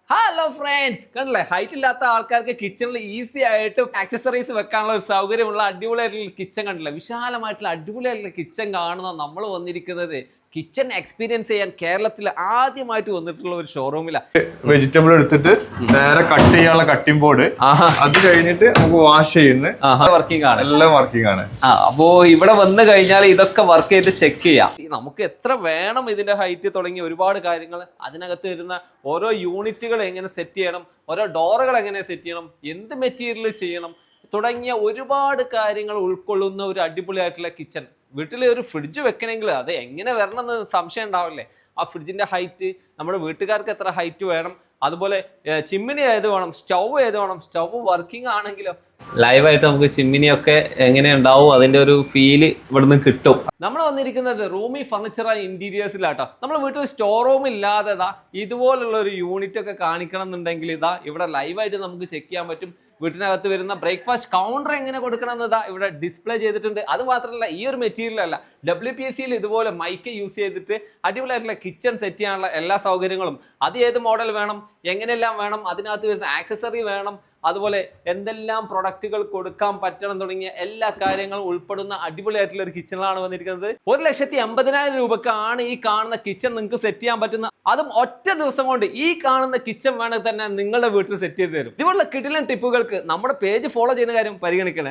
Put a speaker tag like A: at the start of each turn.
A: Hello friends, കണ്ടില്ലേ height ഇല്ലാത്ത ആൾക്കാർക്ക് കിച്ചണിൽ ഈസി ആയിട്ട് ആക്സസറീസ് വെക്കാനുള്ള ഒരു സൗകര്യമുള്ള അടിപൊളിയായിട്ടുള്ള കിച്ചൺ കണ്ടില്ലേ. വിശാലമായിട്ടുള്ള അടിപൊളിയായിട്ടുള്ള കിച്ചൺ കാണുന്ന നമ്മൾ വന്നിരിക്കുന്നത് കിച്ചൺ എക്സ്പീരിയൻസ് ചെയ്യാൻ കേരളത്തിൽ ആദ്യമായിട്ട് വന്നിട്ടുള്ള ഒരു ഷോറൂമിലാണ്.
B: വെജിറ്റബിൾ എടുത്തിട്ട് നേരെ കട്ട് ചെയ്യാനുള്ള കട്ടിംഗ് ബോർഡ്, അത് കഴിഞ്ഞിട്ട് നമുക്ക് വാഷ് ചെയ്യുന്ന
A: വർക്കിംഗ് ആണ്,
B: എല്ലാം വർക്കിംഗ് ആണ്.
A: അപ്പോ ഇവിടെ വന്നു കഴിഞ്ഞാൽ ഇതൊക്കെ വർക്ക് ചെയ്ത് ചെക്ക് ചെയ്യാം. നമുക്ക് എത്ര വേണം ഇതിന്റെ ഹൈറ്റ് തുടങ്ങി ഒരുപാട് കാര്യങ്ങൾ, അതിനകത്ത് വരുന്ന ഓരോ യൂണിറ്റുകൾ എങ്ങനെ സെറ്റ് ചെയ്യണം, ഓരോ ഡോറുകൾ എങ്ങനെ സെറ്റ് ചെയ്യണം, എന്ത് മെറ്റീരിയൽ ചെയ്യണം തുടങ്ങിയ ഒരുപാട് കാര്യങ്ങൾ ഉൾക്കൊള്ളുന്ന ഒരു അടിപൊളിയായിട്ടുള്ള കിച്ചൺ. വീട്ടിൽ ഒരു ഫ്രിഡ്ജ് വെക്കണമെങ്കിൽ അത് എങ്ങനെ വരണം എന്ന് സംശയം ഉണ്ടാവില്ലേ. ആ ഫ്രിഡ്ജിന്റെ ഹൈറ്റ്, നമ്മുടെ വീട്ടുകാർക്ക് എത്ര ഹൈറ്റ് വേണം, അതുപോലെ ചിമ്മിനി ഏത് വേണം, സ്റ്റൗ ഏത് വേണം, സ്റ്റൗ വർക്കിംഗ് ആണെങ്കിലോ ലൈവായിട്ട് നമുക്ക് ചിമ്മിനിയൊക്കെ എങ്ങനെ ഉണ്ടാവും അതിന്റെ ഒരു ഫീല് ഇവിടുന്ന് കിട്ടും. നമ്മൾ വന്നിരിക്കുന്നത് റൂമി ഫർണിച്ചർ ആൻഡ് ഇന്റീരിയേഴ്സിലാട്ടോ. നമ്മുടെ വീട്ടിൽ സ്റ്റോർ റൂം ഇല്ലാതെ ഇതുപോലുള്ള ഒരു യൂണിറ്റ് ഒക്കെ കാണിക്കണം എന്നുണ്ടെങ്കിൽ ഇവിടെ ലൈവായിട്ട് നമുക്ക് ചെക്ക് ചെയ്യാൻ പറ്റും. വീട്ടിനകത്ത് വരുന്ന ബ്രേക്ക്ഫാസ്റ്റ് കൗണ്ടർ എങ്ങനെ കൊടുക്കണം എന്നതാ ഇവിടെ ഡിസ്പ്ലേ ചെയ്തിട്ടുണ്ട്. അത് മാത്രമല്ല, ഈ ഒരു മെറ്റീരിയൽ അല്ല, WPCയിൽ ഇതുപോലെ മൈക്ക് യൂസ് ചെയ്തിട്ട് അടിപൊളിയായിട്ടുള്ള കിച്ചൺ സെറ്റ് ചെയ്യാനുള്ള എല്ലാ സൗകര്യങ്ങളും, അത് ഏത് മോഡൽ വേണം, എങ്ങനെയെല്ലാം വേണം, അതിനകത്ത് വരുന്ന ആക്സസറി വേണം, അതുപോലെ എന്തെല്ലാം പ്രൊഡക്റ്റുകൾ കൊടുക്കാൻ പറ്റണം തുടങ്ങിയ എല്ലാ കാര്യങ്ങളും ഉൾപ്പെടുന്ന അടിപൊളിയായിട്ടുള്ള ഒരു കിച്ചണിലാണ് വന്നിരിക്കുന്നത്. 1,80,000 രൂപക്കാണ് ഈ കാണുന്ന കിച്ചൺ നിങ്ങൾക്ക് സെറ്റ് ചെയ്യാൻ പറ്റുന്ന, അതും ഒറ്റ ദിവസം കൊണ്ട് ഈ കാണുന്ന കിച്ചൺ വേണമെങ്കിൽ തന്നെ നിങ്ങളുടെ വീട്ടിൽ സെറ്റ് ചെയ്ത് തരും. ഇതുപോലുള്ള കിടിലൻ ടിപ്പുകൾക്ക് നമ്മുടെ പേജ് ഫോളോ ചെയ്യുന്ന കാര്യം പരിഗണിക്കണേ.